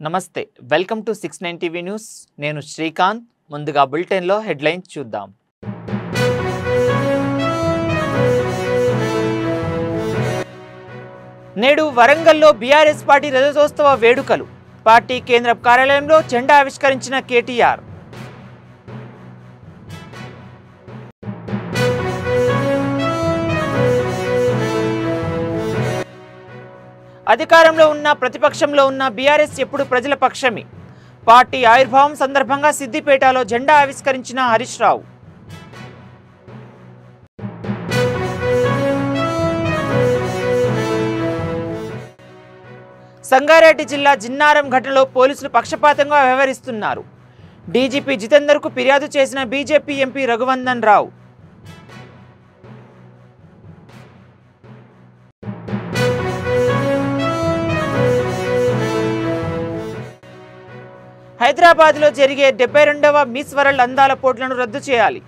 నమస్తే welcome to 69 TV news నేను శ్రీకాంత్ ముందుగా బులెటిన్ లో హెడ్లైన్స్ చూద్దాం నేడు వరంగల్లో బీఆర్ఎస్ పార్టీ రజతోత్సవ వేడుకలు పార్టీ కేంద్ర కార్యాలయంలో జెండా ఆవిష్కరించిన కేటీఆర్ అధికారంలో ఉన్న ప్రతిపక్షంలో ఉన్న బీఆర్ఎస్ ఎప్పుడు ప్రజల పక్షమే పార్టీ ఆవిర్భావం సందర్భంగా సిద్దిపేటలో జెండా ఆవిష్కరించిన హరీష్ రావు సంగారెడ్డి జిల్లా జిన్నారం ఘటనలో పోలీసులు పక్షపాతంగా వ్యవహరిస్తున్నారు డీజీపీ జితేందర్కు ఫిర్యాదు చేసిన బీజేపీ ఎంపీ రఘువందన్ రావు హైదరాబాద్లో జరిగే 72వ మిస్ వరల్డ్ అందాల పోటీలను రద్దు చేయాలి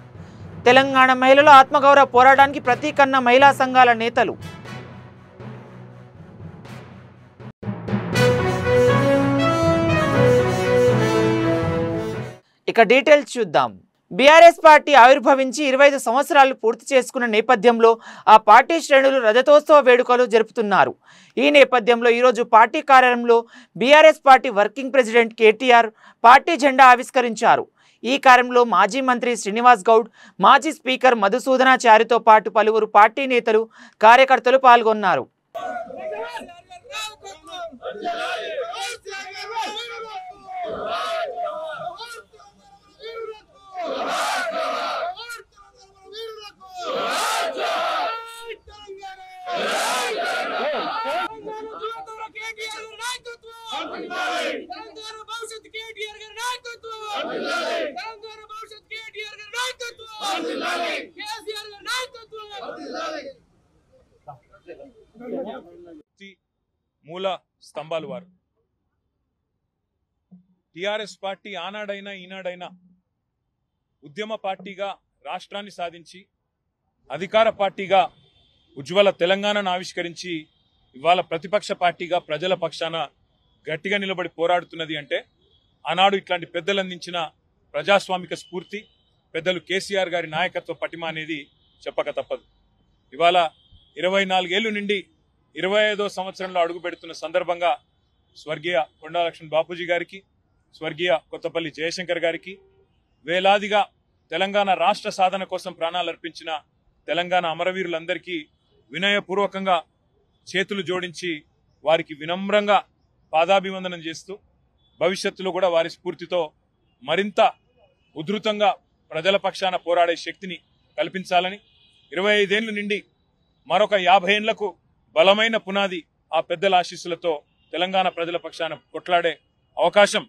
తెలంగాణ మహిళల ఆత్మగౌరవ పోరాటానికి ప్రతీకన్న మహిళా సంఘాల నేతలు ఇక డీటెయిల్స్ చూద్దాం బీఆర్ఎస్ పార్టీ ఆవిర్భవించి 25 సంవత్సరాలు పూర్తి చేసుకున్న నేపథ్యంలో ఆ పార్టీ శ్రేణులు రజతోత్సవ వేడుకలు జరుపుతున్నారు ఈ నేపథ్యంలో ఈరోజు పార్టీ కార్యాలయంలో BRS party working president KTR party జెండా ఆవిష్కరించారు ఈ కార్యంలో మాజీ మంత్రి శ్రీనివాస్ గౌడ్ మాజీ స్పీకర్ మధుసూదనాచారితో పాటు పలువురు పార్టీ నేతలు కార్యకర్తలు పాల్గొన్నారు మూల స్తంభాలు వారు టిఆర్ఎస్ పార్టీ ఆనాడైనా ఈనాడైనా ఉద్యమ పార్టీగా రాష్ట్రాన్ని సాధించి అధికార పార్టీగా ఉజ్వల తెలంగాణను ఆవిష్కరించి ఇవాళ ప్రతిపక్ష పార్టీగా ప్రజల పక్షాన గట్టిగా నిలబడి పోరాడుతున్నది అంటే ఆనాడు ఇట్లాంటి పెద్దలు అందించిన ప్రజాస్వామిక స్ఫూర్తి పెద్దలు కేసీఆర్ గారి నాయకత్వ పటిమ అనేది చెప్పక తప్పదు ఇవాళ 24 ఏళ్లు నుండి 25వ సంవత్సరంలో అడుగు పెడుతున్న సందర్భంగా స్వర్గీయ కొండా లక్ష్మణ్ బాపూజీ గారికి స్వర్గీయ కొత్తపల్లి జయశంకర్ గారికి వేలాదిగా తెలంగాణ రాష్ట్ర సాధన కోసం ప్రాణాలు అర్పించిన తెలంగాణ అమరవీరులందరికీ వినయపూర్వకంగా చేతులు జోడించి వారికి వినమ్రంగా పాదాభివందనం చేస్తూ భవిష్యత్తులో కూడా వారి స్ఫూర్తితో మరింత ఉధృతంగా ప్రజల పక్షాన పోరాడే శక్తిని కల్పించాలని 25 ఏళ్ల నుండి మరొక 50 ఏళ్లకు బలమైన పునాది ఆ పెద్దల ఆశీస్సులతో తెలంగాణ ప్రజల పక్షాన కొట్లాడే అవకాశం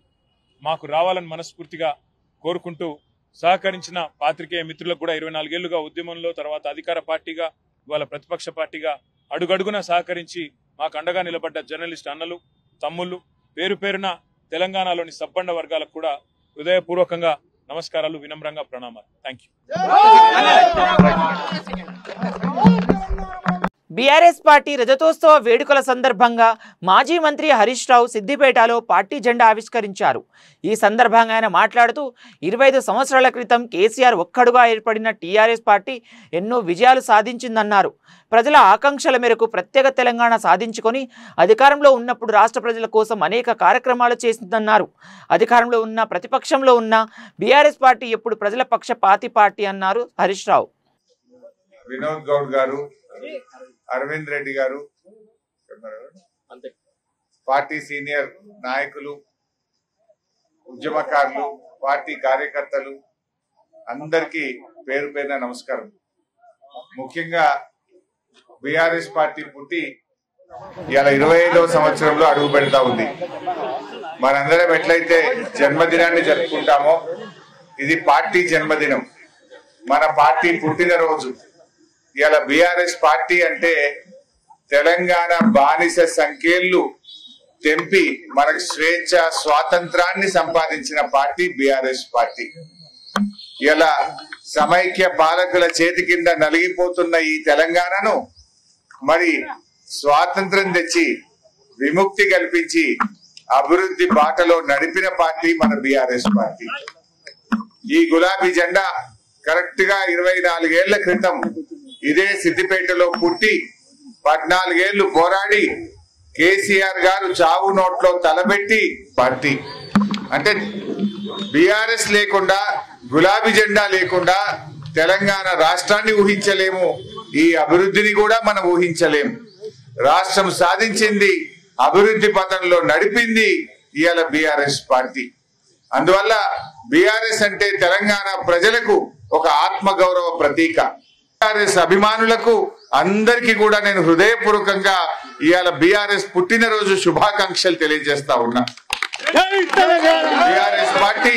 మాకు రావాలని మనస్ఫూర్తిగా కోరుకుంటూ సహకరించిన పాత్రికేయ మిత్రులకు కూడా 24 ఏళ్లుగా ఉద్యమంలో తర్వాత అధికార పార్టీగా ఇవాళ ప్రతిపక్ష పార్టీగా అడుగడుగున సహకరించి మాకు అండగా నిలబడ్డ జర్నలిస్ట్ అన్నలు తమ్ముళ్ళు పేరు పేరున తెలంగాణలోని సబ్బండ వర్గాలకు కూడా హృదయపూర్వకంగా నమస్కారాలు వినమ్రంగా ప్రణామాలు థ్యాంక్ యూ బీఆర్ఎస్ పార్టీ రజతోత్సవ వేడుకల సందర్భంగా మాజీ మంత్రి హరీష్ రావు సిద్దిపేటలో పార్టీ జెండా ఆవిష్కరించారు ఈ సందర్భంగా ఆయన మాట్లాడుతూ 25 సంవత్సరాల క్రితం కేసీఆర్ ఒక్కడుగా ఏర్పడిన టీఆర్ఎస్ పార్టీ ఎన్నో విజయాలు సాధించిందన్నారు ప్రజల ఆకాంక్షల మేరకు ప్రత్యేక తెలంగాణ సాధించుకొని అధికారంలో ఉన్నప్పుడు రాష్ట్ర ప్రజల కోసం అనేక కార్యక్రమాలు చేసిందన్నారు అధికారంలో ఉన్న ప్రతిపక్షంలో ఉన్న బీఆర్ఎస్ పార్టీ ఎప్పుడు ప్రజల పక్షపాతి పార్టీ అన్నారు హరీష్ రావు వినోద్ గౌడ్ గారు అరవింద్ రెడ్డి గారు పార్టీ సీనియర్ నాయకులు ఉద్యమకారులు పార్టీ కార్యకర్తలు అందరికీ పేరు పేరున నమస్కారం ముఖ్యంగా బీఆర్ఎస్ పార్టీ పుట్టి ఇలా 25వ సంవత్సరంలో అడుగు పెడతా ఉంది మనందరం ఎట్లయితే జన్మదినాన్ని జరుపుకుంటామో ఇది పార్టీ జన్మదినం మన పార్టీ పుట్టినరోజు ఇలా బీఆర్ఎస్ పార్టీ అంటే తెలంగాణ బానిస సంఖ్యలు తెంపి మనకు స్వేచ్ఛ స్వాతంత్రాన్ని సంపాదించిన పార్టీ బీఆర్ఎస్ పార్టీ ఇలా సమైక్య పాలకుల చేతి కింద నలిగిపోతున్న ఈ తెలంగాణను మరి స్వాతంత్రం తెచ్చి విముక్తి కల్పించి అభివృద్ధి బాటలో నడిపిన పార్టీ మన బీఆర్ఎస్ పార్టీ. ఈ గులాబీ జెండా కరెక్ట్ గా 24 ఏళ్ల క్రితం ఇదే సిద్దిపేటలో పుట్టి 14 ఏళ్లు పోరాడి కేసీఆర్ గారు చావు నోట్లో తలబెట్టి పార్టీ. అంటే బీఆర్ఎస్ లేకుండా, గులాబీ జెండా లేకుండా తెలంగాణ రాష్ట్రాన్ని ఊహించలేము, ఈ అభివృద్ధిని కూడా మనం ఊహించలేము. రాష్ట్రం సాధించింది, అభివృద్ధి పథంలో నడిపింది ఇవాళ బీఆర్ఎస్ పార్టీ. అందువల్ల బీఆర్ఎస్ అంటే తెలంగాణ ప్రజలకు ఒక ఆత్మగౌరవ ప్రతీక. బీఆర్ఎస్ అభిమానులకు అందరికీ కూడా నేను హృదయపూర్వకంగా ఇవాళ బీఆర్ఎస్ పుట్టినరోజు శుభాకాంక్షలు తెలియజేస్తా ఉన్నా. బీఆర్ఎస్ పార్టీ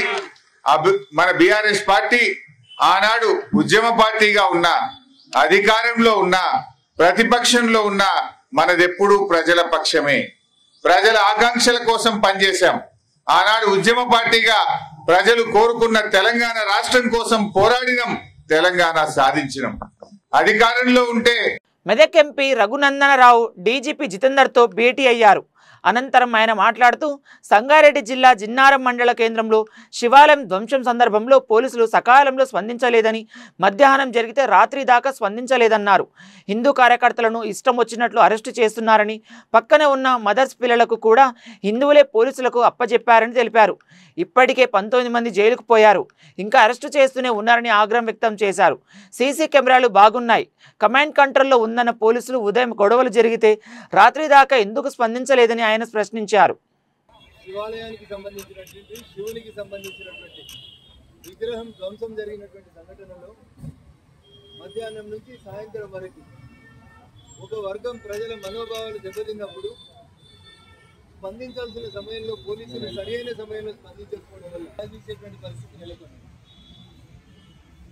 మన బీఆర్ఎస్ పార్టీ ఆనాడు ఉద్యమ పార్టీగా ఉన్నా, అధికారంలో ఉన్నా, ప్రతిపక్షంలో ఉన్నా మనదెప్పుడు ప్రజల పక్షమే. ప్రజల ఆకాంక్షల కోసం పనిచేశాం. ఆనాడు ఉద్యమ పార్టీగా ప్రజలు కోరుకున్న తెలంగాణ రాష్ట్రం కోసం పోరాడినం, తెలంగాణ సాధించినం. అధికారంలో ఉంటే మెదక్ ఎంపీ రఘునందనరావు డీజీపీ జితేందర్తో భేటీ అయ్యారు. అనంతరం ఆయన మాట్లాడుతూ సంగారెడ్డి జిల్లా జిన్నారం మండల కేంద్రంలో శివాలయం ధ్వంసం సందర్భంలో పోలీసులు సకాలంలో స్పందించలేదని, మధ్యాహ్నం జరిగితే రాత్రి దాకా స్పందించలేదన్నారు. హిందూ కార్యకర్తలను ఇష్టం వచ్చినట్లు అరెస్టు చేస్తున్నారని, పక్కనే ఉన్న మదర్స్ పిల్లలకు కూడా హిందువులే పోలీసులకు అప్పచెప్పారని తెలిపారు. ఇప్పటికే 19 మంది జైలుకు పోయారు, ఇంకా అరెస్టు చేస్తూనే ఉన్నారని ఆగ్రహం వ్యక్తం చేశారు. సీసీ కెమెరాలు బాగున్నాయి, కమాండ్ కంట్రోల్లో ఉందన్న పోలీసులు ఉదయం గొడవలు జరిగితే రాత్రి దాకా ఎందుకు స్పందించలేదని ఆయన ప్రశ్నించారు. శివాలయానికి సంబంధించినటువంటి, శివునికి సంబంధించినటువంటి విగ్రహం ధ్వంసం జరిగినటువంటి సంఘటనలో మధ్యాహ్నం నుంచి సాయంత్రం వరకు ఒక వర్గం ప్రజల మనోభావాలు దెబ్బతిన్నప్పుడు స్పందించాల్సిన సమయంలో పోలీసులు సరైన సమయంలో స్పందించకపోవడం వల్ల సాధించేటువంటి పరిస్థితి నెలకొంది.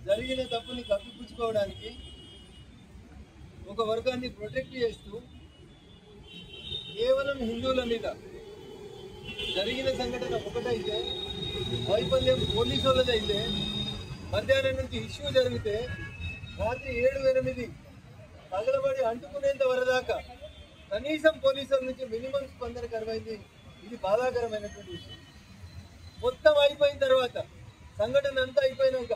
జరిగిన తప్పుని కప్పిపుచ్చుకోవడానికి ఒక వర్గాన్ని ప్రొటెక్ట్ చేస్తూ కేవలం హిందువుల మీద జరిగిన సంఘటన ఒకటైతే, వైఫల్యం పోలీసు వాళ్ళదైతే, మధ్యాహ్నం నుంచి ఇష్యూ జరిగితే రాత్రి 7-8 తగలబడి అంటుకునేంత వరదాకా కనీసం పోలీసుల నుంచి మినిమం స్పందన కరువైంది. ఇది బాధాకరమైనటువంటి విషయం. మొత్తం అయిపోయిన తర్వాత, సంఘటన అంతా అయిపోయినాక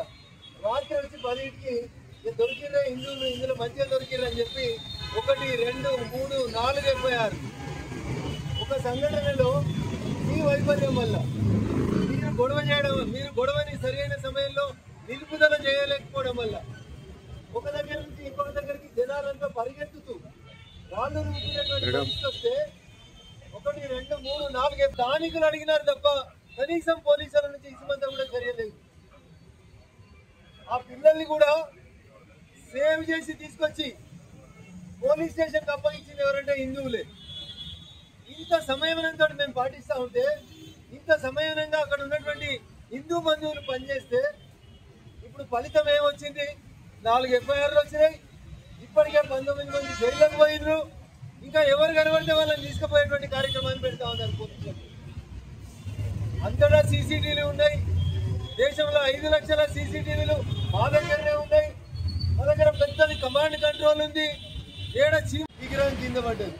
రాత్రి వచ్చి 10కి దొరికిరే హిందువులు, ఇందులో మంచిగా దొరికిర్రు అని చెప్పి 1, 2, 3, 4 ఎఫ్ఐఆర్. ఒక సంఘటనలో మీ వైఫల్యం వల్ల మీరు గొడవని సరైన సమయంలో నిలుపుదల చేయలేకపోవడం వల్ల ఒక దగ్గర నుంచి ఇంకొక దగ్గరికి జనాలంతా పరిగెత్తుతూ రాళ్ళు రూపుకునేటువంటి పరిస్థితి వస్తే 1, 2, 3, 4 స్థానికులు అడిగినారు తప్ప కనీసం పోలీసుల నుంచి ఇసుమంతా కూడా చర్యలేదు. ఆ పిల్లల్ని కూడా సేవ్ చేసి తీసుకొచ్చి పోలీస్ స్టేషన్కి అప్పగించింది ఎవరంటే హిందువులే. ఇంత సంయమనంతో మేము పాటిస్తూ ఉంటే, ఇంత సంయమనంగా అక్కడ ఉన్నటువంటి హిందూ బంధువులు పనిచేస్తే ఇప్పుడు ఫలితం ఏమొచ్చింది? 4 ఎఫ్ఐఆర్లు వచ్చినాయి. ఇప్పటికే 19 మంది జైలుకు పోయినరు. ఇంకా ఎవరు కనబడితే వాళ్ళని తీసుకుపోయేటువంటి కార్యక్రమాన్ని పెడతా ఉన్నారు పోలీసులు. అంతటా సీసీటీవీలు ఉన్నాయి. దేశంలో 5 లక్షల సీసీటీవీలు మా దగ్గరనే ఉన్నాయి. మా దగ్గర పెద్దది కమాండ్ కంట్రోల్ ఉంది. ఏడ విగ్రహం కింద పడ్డది.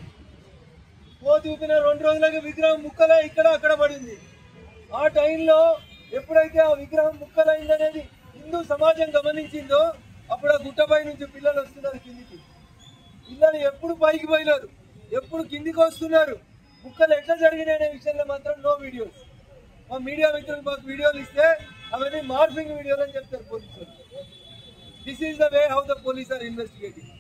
చూపిన 2 రోజులకి విగ్రహం ముక్కలే ఇక్కడ అక్కడ పడింది. ఆ టైంలో ఎప్పుడైతే ఆ విగ్రహం ముక్కలైందనేది హిందూ సమాజం గమనించిందో అప్పుడు ఆ గుట్టపై నుంచి పిల్లలు వస్తున్నారు కిందికి. పిల్లలు ఎప్పుడు పైకి పోయినారు, ఎప్పుడు కిందికి వస్తున్నారు, ముక్కలు ఎట్లా జరిగినాయి అనే విషయంలో మాత్రం నో వీడియోస్. మా మీడియా మిత్రులు మాకు వీడియోలు ఇస్తే అవన్నీ మార్ఫింగ్ వీడియోలు అని చెప్తారు పోలీసులు. This is the way how the police are investigating.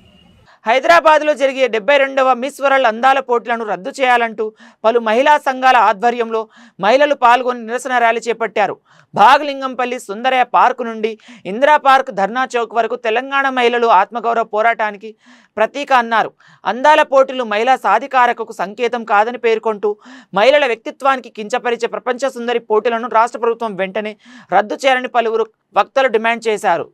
హైదరాబాద్లో జరిగే 72వ మిస్ వరల్డ్ అందాల పోటీలను రద్దు చేయాలంటూ పలు మహిళా సంఘాల ఆధ్వర్యంలో మహిళలు పాల్గొని నిరసన ర్యాలీ చేపట్టారు. భాగలింగంపల్లి సుందరయ్య పార్కు నుండి ఇందిరా పార్క్ ధర్నా చౌక్ వరకు తెలంగాణ మహిళలు ఆత్మగౌరవ పోరాటానికి ప్రతీక అన్నారు. అందాల పోటీలు మహిళా సాధికారతకు సంకేతం కాదని పేర్కొంటూ మహిళల వ్యక్తిత్వానికి కించపరిచే ప్రపంచ సుందరి పోటీలను రాష్ట్ర ప్రభుత్వం వెంటనే రద్దు చేయాలని పలువురు వక్తలు డిమాండ్ చేశారు.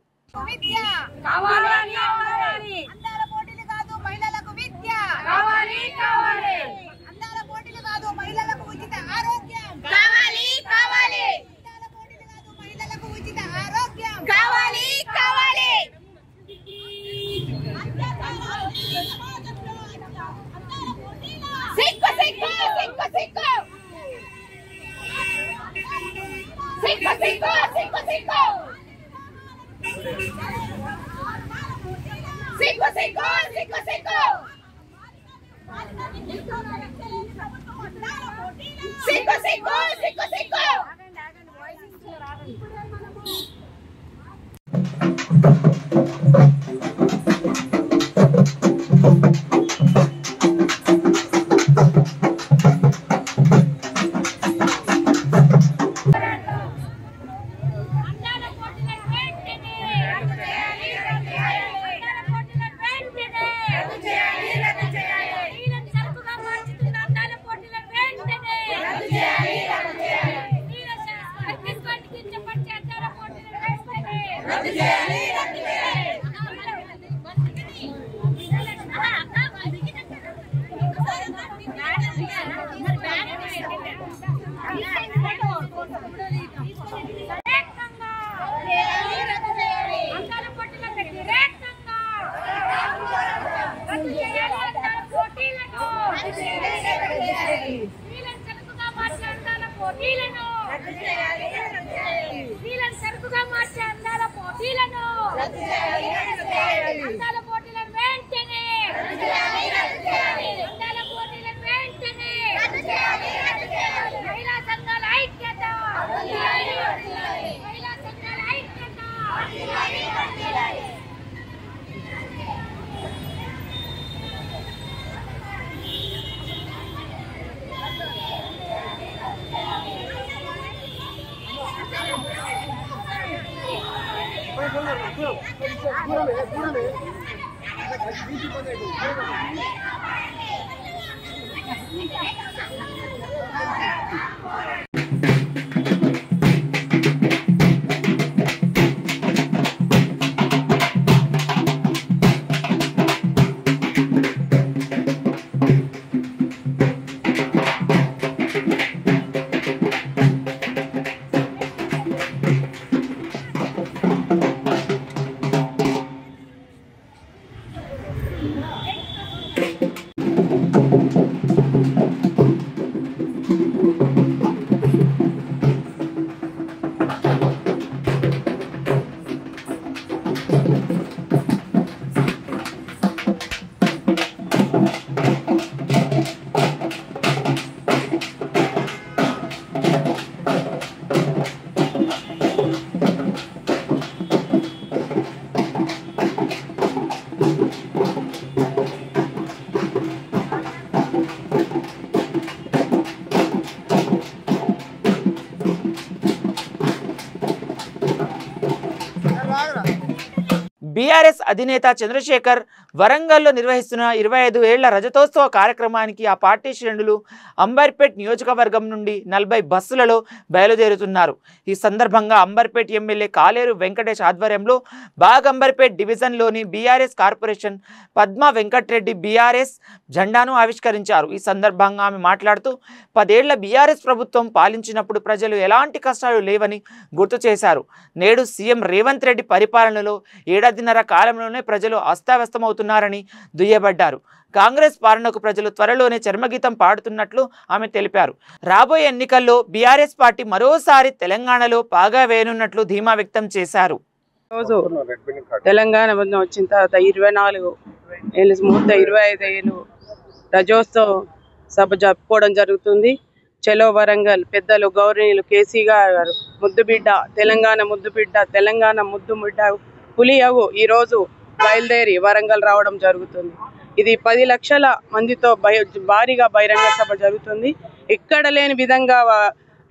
బీఆర్ఎస్ అధినేత చంద్రశేఖర్ వరంగల్లో నిర్వహిస్తున్న 25 ఏళ్ల రజతోత్సవ కార్యక్రమానికి ఆ పార్టీ శ్రేణులు అంబర్పేట్ నియోజకవర్గం నుండి 40 బస్సులలో బయలుదేరుతున్నారు. ఈ సందర్భంగా అంబర్పేట్ ఎమ్మెల్యే కాలేరు వెంకటేష్ ఆధ్వర్యంలో బాగ్ అంబర్పేట్ డివిజన్లోని BRS corporation Padma Venkatreddy BRS జెండాను ఆవిష్కరించారు. ఈ సందర్భంగా ఆమె మాట్లాడుతూ 10 ఏళ్ల బీఆర్ఎస్ ప్రభుత్వం పాలించినప్పుడు ప్రజలు ఎలాంటి కష్టాలు లేవని గుర్తు చేశారు. నేడు సీఎం రేవంత్ రెడ్డి పరిపాలనలో ఏడాదిన్నర కాలంలోనే ప్రజలు అస్తవ్యస్తమవుతున్నారని దుయ్యబడ్డారు. కాంగ్రెస్ పాలనకు ప్రజలు త్వరలోనే చర్మగీతం పాడుతున్నట్లు ఆమె తెలిపారు. రాబోయే ఎన్నికల్లో బీఆర్ఎస్ పార్టీ మరోసారి తెలంగాణలో పాగా వేయనున్నట్లు ధీమా వ్యక్తం చేశారు. రోజు తెలంగాణ వచ్చిన తర్వాత 24 ఏళ్ళు 25 ఏళ్ళు రజోత్సవ సభ జరుపుకోవడం జరుగుతుంది. చలో వరంగల్ పెద్దలు గౌరవనీయులు కేసీఆర్ గారు ముద్దుబిడ్డ తెలంగాణ ముద్దుబిడ్డ తెలంగాణ ముద్దుబిడ్డ పులియగు ఈరోజు బయలుదేరి వరంగల్ రావడం జరుగుతుంది. ఇది 10 లక్షల మందితో భారీగా బహిరంగ సభ జరుగుతుంది. ఎక్కడ లేని విధంగా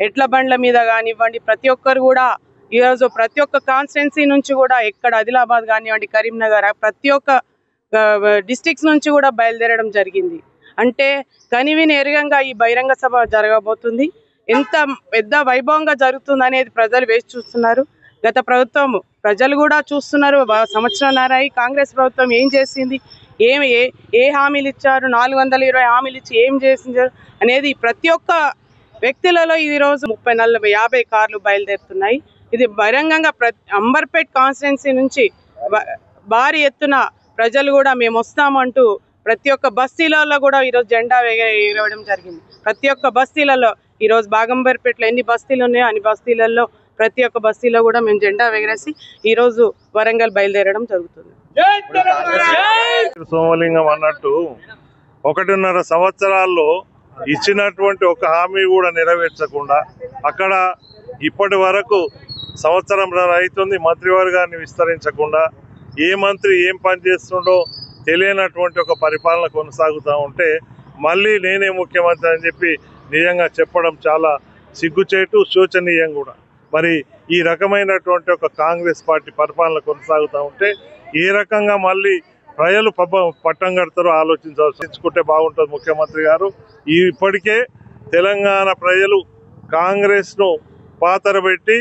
ఎడ్ల బండ్ల మీద కానివ్వండి ప్రతి ఒక్కరు కూడా ఈరోజు ప్రతి ఒక్క కాన్స్టిట్యున్సీ నుంచి కూడా ఎక్కడ ఆదిలాబాద్ కానివ్వండి కరీంనగర్ ప్రతి ఒక్క డిస్ట్రిక్ట్స్ నుంచి కూడా బయలుదేరడం జరిగింది. అంటే కనివిని ఎరుగంగా ఈ బహిరంగ సభ జరగబోతుంది. ఎంత పెద్ద వైభవంగా జరుగుతుంది అనేది ప్రజలు వేచి చూస్తున్నారు. గత ప్రభుత్వం ప్రజలు కూడా చూస్తున్నారు. సంవత్సరంన్నర కాంగ్రెస్ ప్రభుత్వం ఏం చేసింది, ఏ హామీలు ఇచ్చారు, 420 హామీలు ఇచ్చి ఏం చేసించారు అనేది ప్రతి ఒక్క వ్యక్తులలో ఈరోజు 30-40-50 కార్లు బయలుదేరుతున్నాయి. ఇది బహిరంగంగా అంబర్పేట్ కాన్స్టిట్యున్సీ నుంచి భారీ ఎత్తున ప్రజలు కూడా మేము వస్తామంటూ ప్రతి ఒక్క బస్తీలలో కూడా ఈరోజు జెండా ఎగరవేయడం జరిగింది. ప్రతి ఒక్క బస్తీలలో ఈరోజు బాగంబర్పేటలో ఎన్ని బస్తీలు ఉన్నాయో అన్ని బస్తీలలో ప్రతి ఒక్క బస్తీలో కూడా మేము జెండా ఎగరేసి ఈరోజు వరంగల్ బయలుదేరడం జరుగుతుంది. సోమలింగం అన్నట్టు 1.5 సంవత్సరాల్లో ఇచ్చినటువంటి ఒక హామీ కూడా నెరవేర్చకుండా అక్కడ ఇప్పటి వరకు సంవత్సరం అవుతుంది మంత్రివర్గాన్ని విస్తరించకుండా ఏ మంత్రి ఏం పని చేస్తుండో తెలియనటువంటి ఒక పరిపాలన కొనసాగుతూ ఉంటే మళ్ళీ నేనే ముఖ్యమంత్రి అని చెప్పి నిజంగా చెప్పడం చాలా సిగ్గుచేటు, శోచనీయం కూడా. మరి ఈ రకమైనటువంటి ఒక కాంగ్రెస్ పార్టీ పరిపాలన కొనసాగుతూ ఉంటే ఏ రకంగా మళ్ళీ ప్రజలు పట్టం కడతారో ఆలోచించుకుంటే బాగుంటుంది. ముఖ్యమంత్రి గారు ఇప్పటికే తెలంగాణ ప్రజలు కాంగ్రెస్ను పాతరబెట్టి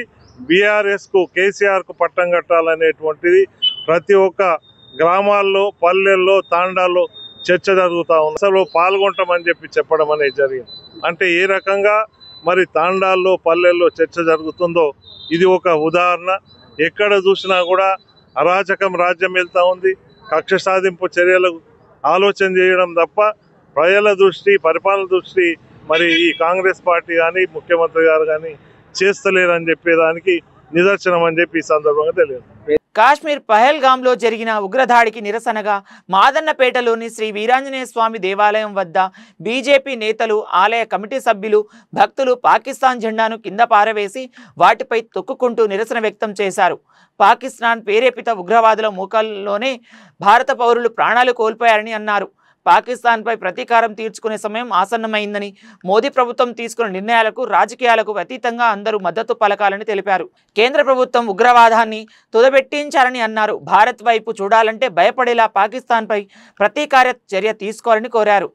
బీఆర్ఎస్కు కేసీఆర్కు పట్టం కట్టాలనేటువంటిది ప్రతి ఒక్క గ్రామాల్లో, పల్లెల్లో, తాండాల్లో చర్చ జరుగుతూ ఉంది. అసలు పాల్గొంటామని చెప్పడం అనేది జరిగింది. అంటే ఏ రకంగా మరి తాండాల్లో, పల్లెల్లో చర్చ జరుగుతుందో ఇది ఒక ఉదాహరణ. ఎక్కడ చూసినా కూడా అరాచకం రాజ్యం వెళ్తూ ఉంది. కక్ష సాధింపు చర్యలు ఆలోచన చేయడం తప్ప ప్రజల దృష్టి, పరిపాలన దృష్టి మరి ఈ కాంగ్రెస్ పార్టీ కానీ ముఖ్యమంత్రి గారు కానీ చేస్తలేరని చెప్పేదానికి నిదర్శనం అని చెప్పి ఈ సందర్భంగా తెలియదు. కాశ్మీర్ పహల్గామ్లో జరిగిన ఉగ్రదాడికి నిరసనగా మాదన్నపేటలోని శ్రీ వీరాంజనేయ స్వామి దేవాలయం వద్ద బీజేపీ నేతలు, ఆలయ కమిటీ సభ్యులు, భక్తులు పాకిస్తాన్ జెండాను కింద పారవేసి వాటిపై తొక్కుకుంటూ నిరసన వ్యక్తం చేశారు. పాకిస్తాన్ ప్రేరేపిత ఉగ్రవాదుల మూకల్లోనే భారత పౌరులు ప్రాణాలు కోల్పోయారని అన్నారు. పాకిస్తాన్పై ప్రతీకారం తీర్చుకునే సమయం ఆసన్నమైందని, మోదీ ప్రభుత్వం తీసుకున్న నిర్ణయాలకు, రాజకీయాలకు అతీతంగా అందరూ మద్దతు పలకాలని తెలిపారు. కేంద్ర ప్రభుత్వం ఉగ్రవాదాన్ని తుదబెట్టించాలని అన్నారు. భారత్ వైపు చూడాలంటే భయపడేలా పాకిస్తాన్పై ప్రతీకార చర్య తీసుకోవాలని కోరారు.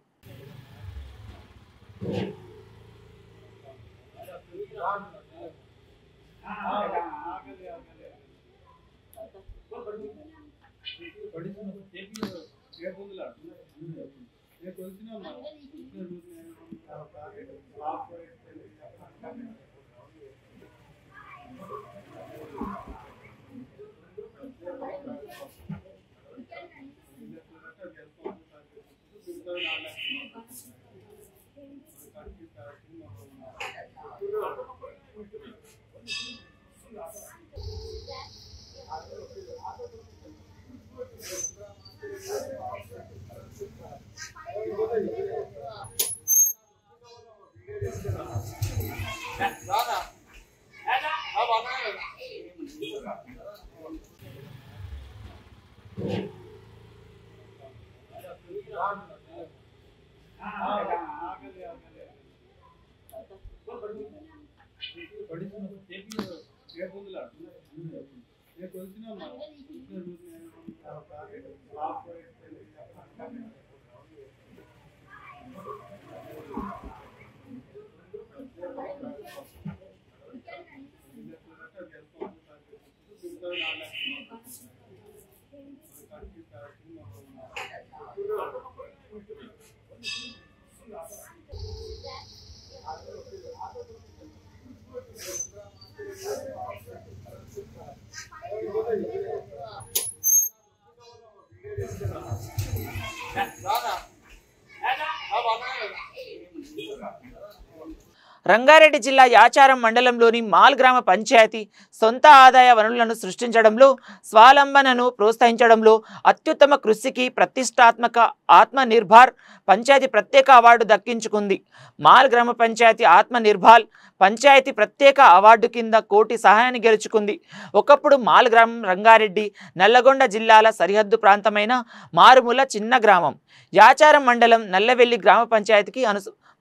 రంగారెడ్డి జిల్లా యాచారం మండలంలోని మాల్ గ్రామ పంచాయతీ సొంత ఆదాయ వనరులను సృష్టించడంలో, స్వావలంబనను ప్రోత్సహించడంలో అత్యుత్తమ కృషికి ప్రతిష్టాత్మక ఆత్మనిర్భర్ పంచాయతీ ప్రత్యేక అవార్డు దక్కించుకుంది. మాల్ గ్రామ పంచాయతీ ఆత్మనిర్భర్ పంచాయతీ ప్రత్యేక అవార్డు కింద కోటి సహాయాన్ని గెలుచుకుంది. ఒకప్పుడు మాల్ గ్రామం రంగారెడ్డి, నల్లగొండ జిల్లాల సరిహద్దు ప్రాంతమైన మారుమూల చిన్న గ్రామం. యాచారం మండలం నల్లవెల్లి గ్రామ పంచాయతీకి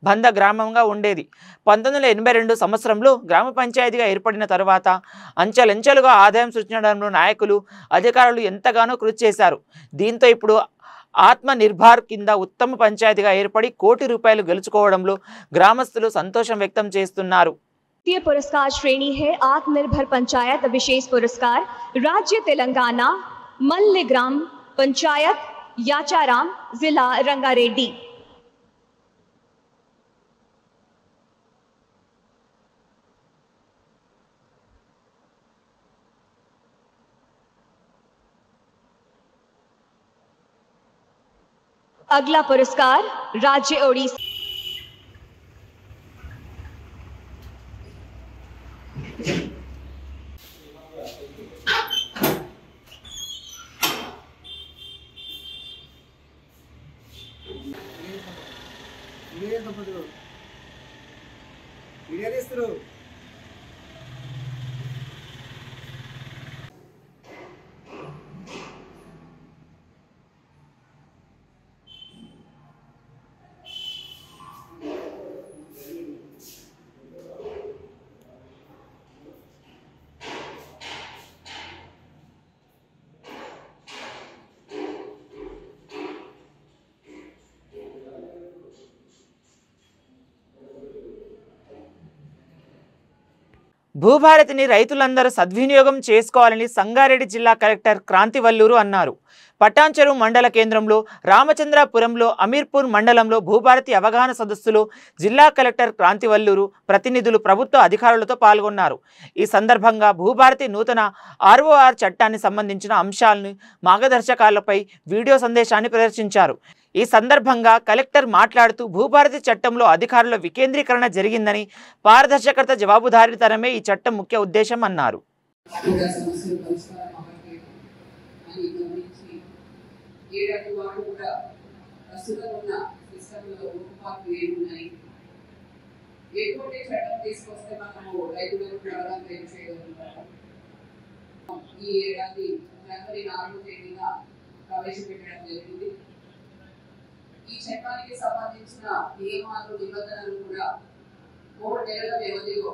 బంధ గ్రామంగా ఉండేది. 1982 సంవత్సరంలో గ్రామ పంచాయతీగా ఏర్పడిన తర్వాత అంచెలంచెలుగా ఆదాయం సృష్టించడంలో నాయకులు, అధికారులు ఎంతగానో కృషి చేశారు. దీంతో ఇప్పుడు ఆత్మనిర్భర్ కింద ఉత్తమ పంచాయతీగా ఏర్పడి కోటి రూపాయలు గెలుచుకోవడంలో గ్రామస్తులు సంతోషం వ్యక్తం చేస్తున్నారు. ये पुरस्कार श्रेणी है आत्मनिर्भर पंचायत विशेष पुरस्कार राज्य तेलंगाना मल्ल ग्राम पंचायत याचाराम जिला रंगारेड्डी। अगला पुरस्कार राज्य ओडिशा। తప్పదు వీడియో తీస్తారు. భూభారతిని రైతులందరూ సద్వినియోగం చేసుకోవాలని సంగారెడ్డి జిల్లా కలెక్టర్ క్రాంతివల్లూరు అన్నారు. పటాన్చెరు మండల కేంద్రంలో రామచంద్రాపురంలో అమీర్పూర్ మండలంలో భూభారతి అవగాహన సదస్సులో జిల్లా కలెక్టర్ క్రాంతివల్లూరు ప్రతినిధులు ప్రభుత్వ అధికారులతో పాల్గొన్నారు. ఈ సందర్భంగా భూభారతి నూతన ఆర్ఓఆర్ చట్టానికి సంబంధించిన అంశాలను మార్గదర్శకాలపై వీడియో సందేశాన్ని ప్రదర్శించారు. ఈ సందర్భంగా కలెక్టర్ మాట్లాడుతూ భూభారతి చట్టంలో అధికారుల వికేంద్రీకరణ జరిగిందని, పారదర్శకత జవాబుదారీతనమే ఈ చట్టం ముఖ్య ఉద్దేశం అన్నారు. ఈ చట్టానికి సంబంధించిన నియమాలు నిబంధనలు కూడా 3 నెలల వ్యవధిలో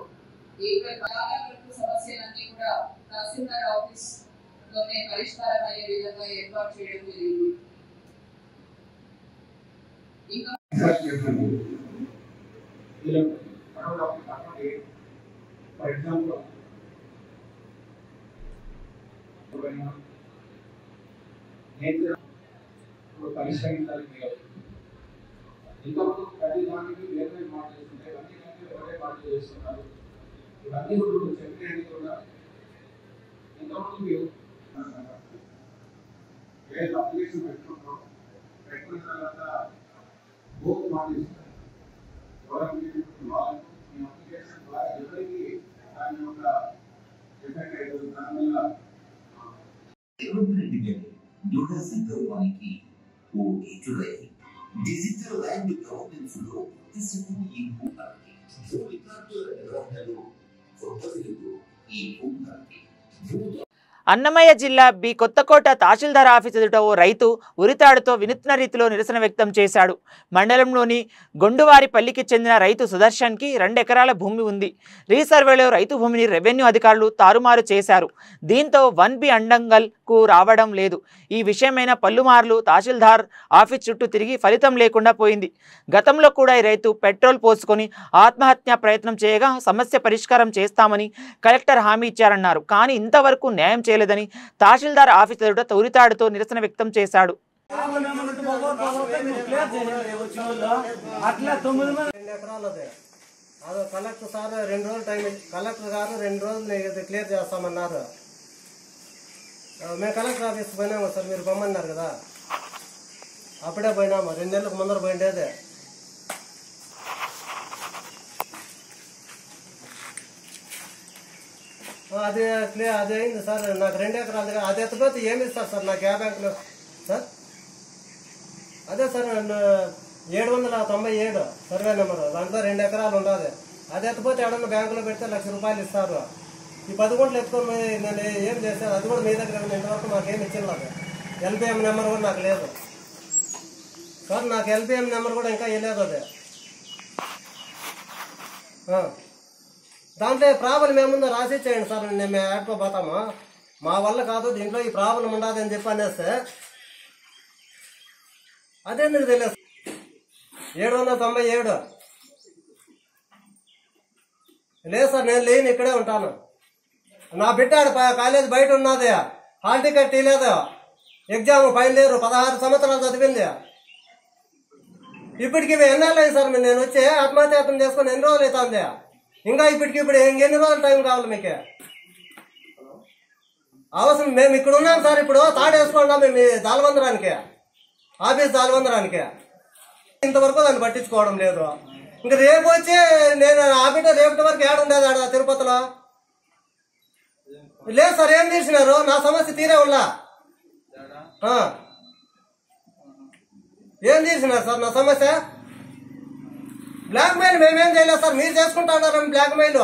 సమస్యలన్నీ కూడా తహసీల్దార్ ఆఫీస్ లోనే పరిష్కారం అయ్యే విధంగా ఏర్పాటు చేయడం జరిగింది. ఇంకా పరిష్కరించాలి. ఇంతకుముందు ప్రతి దానికి వేరే మాట చేస్తుంటే అన్ని ఒకటే మాట చేస్తున్నారు. ఇవన్నీ కూడా చెప్పినది కూడా ఇంతకుముందు వేరే అప్లికేషన్ పెట్టుకున్న తర్వాత బోర్డు మాట చేస్తారు. ఈ అప్లికేషన్ ద్వారా ఎవరికి దాని యొక్క ఎఫెక్ట్ అవుతుంది. దానివల్ల యోగా సందర్భానికి ఓ ఇటులై డిజిటల్ ల్యాండ్ గవర్నెన్స్ లో తీసుకుని ఈ భూమికి భూ రికార్డుల నిర్వహణలో కొత్తలకు ఈ భూమికి అన్నమయ్య జిల్లా బి కొత్తకోట తహసీల్దార్ ఆఫీస్ ఎదుట ఓ రైతు ఉరితాడుతో వినూత్న రీతిలో నిరసన వ్యక్తం చేశాడు. మండలంలోని గొండువారిపల్లికి చెందిన రైతు సుదర్శన్కి 2 ఎకరాల భూమి ఉంది. రీసర్వేలో రైతు భూమిని రెవెన్యూ అధికారులు తారుమారు చేశారు. దీంతో 1B అండంగల్కు రావడం లేదు. ఈ విషయమైన పలుమార్లు తహసీల్దార్ ఆఫీస్ చుట్టూ తిరిగి ఫలితం లేకుండా పోయింది. గతంలో కూడా ఈ రైతు పెట్రోల్ పోసుకొని ఆత్మహత్య ప్రయత్నం చేయగా సమస్య పరిష్కారం చేస్తామని కలెక్టర్ హామీ ఇచ్చారన్నారు. కానీ ఇంతవరకు న్యాయం చేయలేదని తహసీల్దార్ ఆఫీస్ ఎదుట ఉరితాడుతో నిరసన వ్యక్తం చేశాడు. కలెక్టర్ సార్ 2 రోజులు టైం, కలెక్టర్ గారు 2 రోజులు క్లియర్ చేస్తామన్నారు. మేము కలెక్టర్ ఆఫీస్ పోయినాము సార్, మీరు పొమ్మన్నారు కదా, అప్పుడే పోయినాము. 2 నెలలకు ముందర పోయిండేదే. అది క్లియర్ అది అయింది సార్. నాకు 2 ఎకరాలు అది ఎత్తపోతే ఏమి ఇస్తారు సార్ నాకు ఏ బ్యాంకులో సార్? అదే సార్ 797 సర్వే నెంబరు, దాంట్లో 2 ఎకరాలు ఉండదు. అది ఎత్తపోతే ఎవడన్నా బ్యాంకులో పెడితే 1,00,000 రూపాయలు ఇస్తారు. ఈ 10 గుంటలు ఎత్తుకొని నేను ఏం చేశాను? అది కూడా మీ దగ్గర ఇంతవరకు మాకేం ఇచ్చింది. LPM నెంబర్ కూడా నాకు లేదు సార్. నాకు LPM నెంబర్ కూడా ఇంకా ఇవ్వలేదు. అదే దాంట్లో ప్రాబ్లం ఏముందో రాసి ఇచ్చేయండి సార్. మేము ఆడుకోపోతాము, మా వల్ల కాదు, దీంట్లో ఈ ప్రాబ్లం ఉండదు అని చెప్పి అనేస్తే అదేందుకు తెలియదు. 797 లేదు సార్, నేను లేని ఇక్కడే ఉంటాను. నా బిడ్డ కాలేజ్ బయట ఉన్నది, హాల్ టికెట్ తీయలేదు, ఎగ్జామ్ ఫైల్ లేరు, 16 సంవత్సరాలు చదివింది. ఇప్పటికి ఎన్నాళ్ళు అయింది సార్ నేను వచ్చి ఆత్మహత్యాత్నం చేసుకుని ఎన్ని రోజులు అవుతుంది? ఇంకా ఇప్పుడు ఎన్ని రోజులు టైం కావాలి మీకు? అవసరం మేము ఇక్కడ ఉన్నాం సార్. ఇప్పుడు తాడు వేసుకున్నాం మేము దాల్వందరానికి, ఆఫీస్ దాల్వందరానికి. ఇంతవరకు దాన్ని పట్టించుకోవడం లేదు. ఇంక రేపు వచ్చి నేను ఆ బిడ్డ రేపటి వరకు ఏడుండేది ఆడ తిరుపతిలో లేదు సార్. ఏం తీసినారు? నా సమస్య తీరే ఉన్నా ఏం తీసినారు సార్ నా సమస్య? బ్లాక్ మెయిల్ మేమేం చేయలేదు సార్, మీరు చేసుకుంటా ఉన్నారు బ్లాక్ మెయిల్.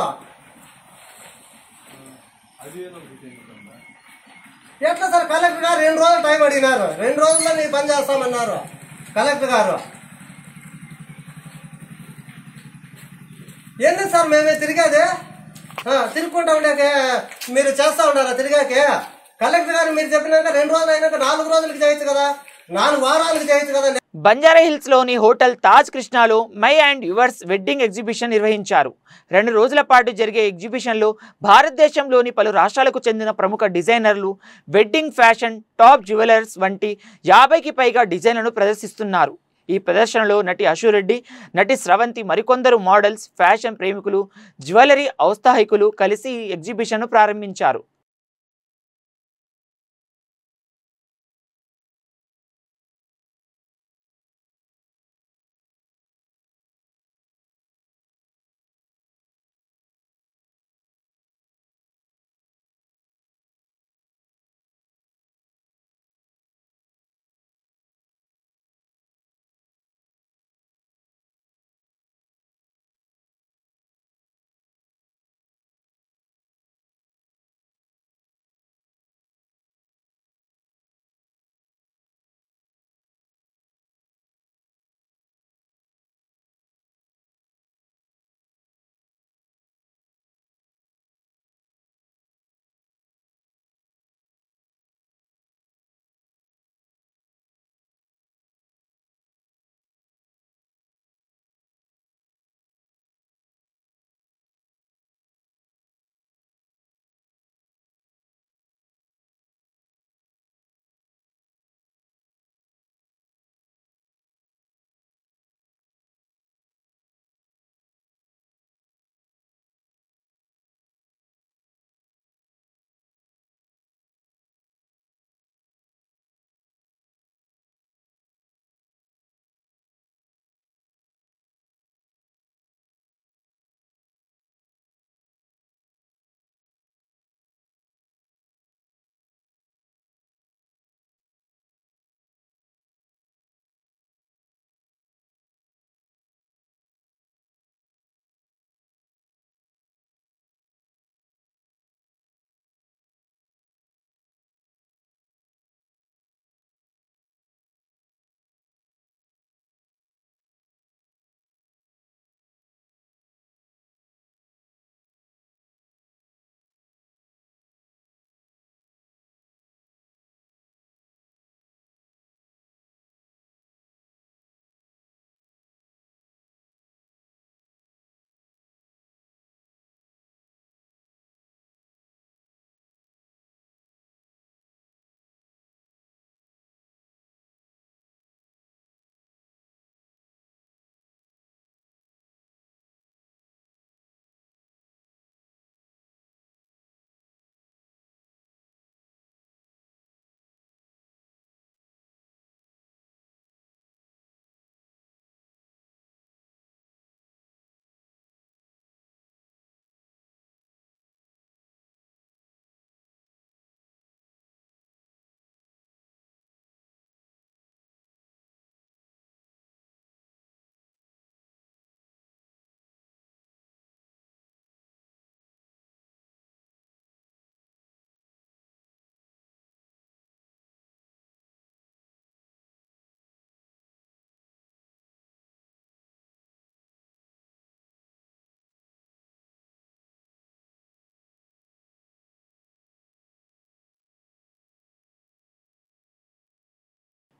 ఎట్లా సార్? కలెక్టర్ గారు 2 రోజులు టైం అడిగినారు, 2 రోజుల్లో నీ పని చేస్తామన్నారు కలెక్టర్ గారు. ఎందుకు సార్ మేమే తిరిగేది? తిరుగుకుంటా ఉండేకే మీరు చేస్తా ఉన్నారా తిరిగాకే? కలెక్టర్ గారు మీరు చెప్పినాక 2 రోజులు అయినాక 4 రోజులకి చేయొచ్చు కదా, 4 వారాలకు చేయొచ్చు కదా. బంజారా హిల్స్ లోని హోటల్ తాజ్ కృష్ణాలో my and yours wedding exhibition నిర్వహించారు. 2 రోజుల పాటు జరిగే ఎగ్జిబిషన్లో భారతదేశంలోని పలు రాష్ట్రాలకు చెందిన ప్రముఖ డిజైనర్లు, వెడ్డింగ్ ఫ్యాషన్, టాప్ జ్యువెలర్స్ వంటి 50కి పైగా డిజైన్లను ప్రదర్శిస్తున్నారు. ఈ ప్రదర్శనలో నటి అశురెడ్డి, నటి స్రవంతి, మరికొందరు మోడల్స్, ఫ్యాషన్ ప్రేమికులు, జ్యువెలరీ ఔత్సాహికులు కలిసి ఎగ్జిబిషన్ను ప్రారంభించారు.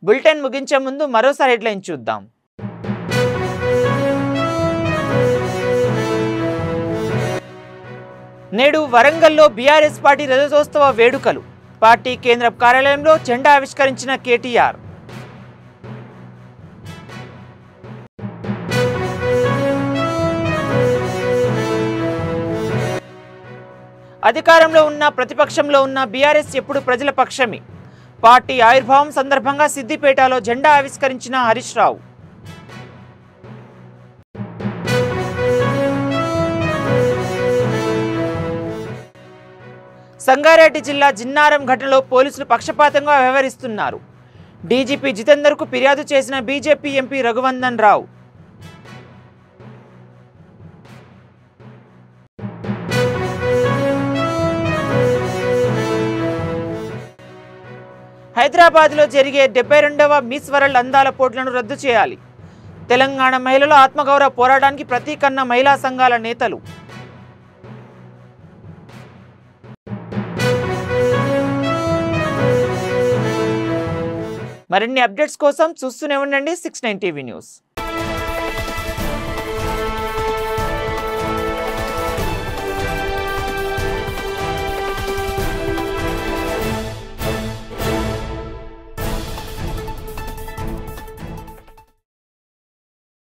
బులెటిన్ ముగించే ముందు మరోసారి హెడ్లైన్ చూద్దాం. నేడు వరంగల్లో బీఆర్ఎస్ పార్టీ రజతోత్సవ వేడుకలు. పార్టీ కేంద్ర కార్యాలయంలో జెండా ఆవిష్కరించిన కేటీఆర్. అధికారంలో ఉన్న ప్రతిపక్షంలో ఉన్న బీఆర్ఎస్ ఎప్పుడు ప్రజల పక్షమే. పార్టీ ఆవిర్భావం సందర్భంగా సిద్దిపేటలో జెండా ఆవిష్కరించిన హరీష్ రావు. సంగారెడ్డి జిల్లా జిన్నారం ఘటనలో పోలీసులు పక్షపాతంగా వ్యవహరిస్తున్నారు. డీజీపీ జితేందర్కు ఫిర్యాదు చేసిన బీజేపీ ఎంపీ రఘువందన్ రావు. హైదరాబాద్లో జరిగే 72వ మిస్ వరల్డ్ అందాల పోటీలను రద్దు చేయాలి. తెలంగాణ మహిళల ఆత్మగౌరవ పోరాటానికి ప్రతీకన్న మహిళా సంఘాల నేతలు. మరిన్ని అప్డేట్స్ కోసం చూస్తూనే ఉండండి 69 టీవీ న్యూస్.